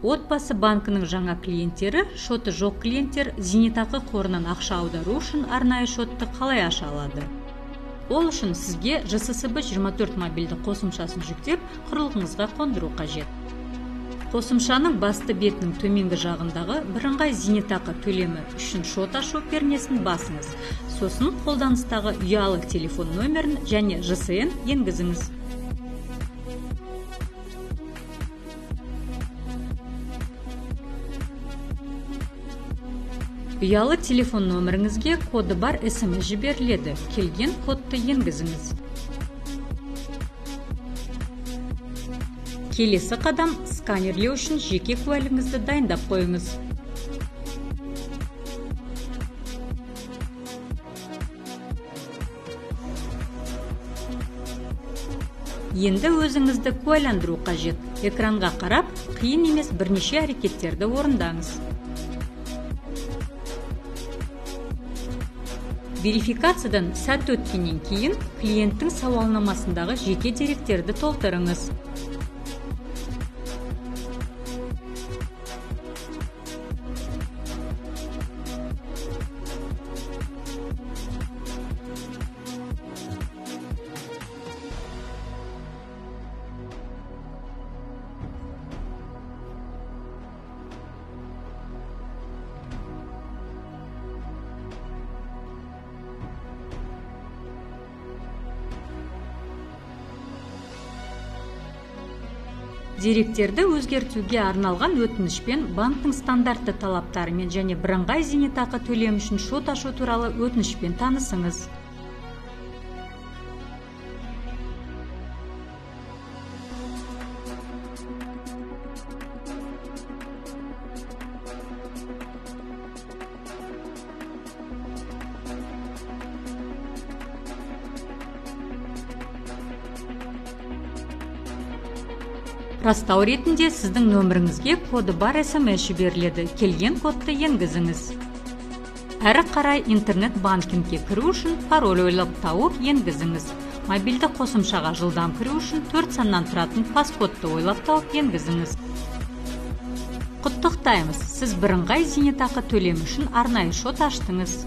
Отбасы банкінің жаңа клиенттері, шоты жоқ клиенттер зейнетақы қорынан ақша аудару үшін арнайы шотты қалай аша алады? Ол үшін сізге ЖССБ 24 мобильді қосымшасын жүктеп, құрылғыңызға қондыру қажет. Қосымшаның басты бетінің төменгі жағындағы бірыңғай зейнетақы төлемі үшін шот ашу пернесін басыңыз. Сосын қолданыстағы ұялы телефон нөмірін және ЖСН енгізіңіз. Ұялы телефон нөміріңізге коды бар SMS жіберіледі. Келген кодты енгізіңіз. Келесі қадам сканерлеу үшін жеке куәлігіңізді дайындап қойыңыз. Енді өзіңізді куәландыру қажет. Экранға қарап, қиын емес бірнеше әрекеттерді орындаңыз. Верификациядан сәт өткеннен кейін клиенттің сауалнамасындағы жеке деректерді толтырыңыз. Деректерді өзгертуге арналған өтінішпен банктың стандартты талаптарымен және бірыңғай зейнетақы төлемі үшін шот ашу туралы өтінішпен танысыңыз. Растау ретінде сіздің нөміріңізге коды бар SMS жіберіледі. Келген кодты енгізіңіз. Әрі қарай интернет банкингке кіру үшін пароль ойлап тауып енгізіңіз. Мобильді қосымшаға жылдам кіру үшін 4 саннан тұратын паскодты ойлап тауып енгізіңіз. Құттықтаймыз, сіз бірыңғай зейнетақы төлемі үшін арнайы шот аштыңыз.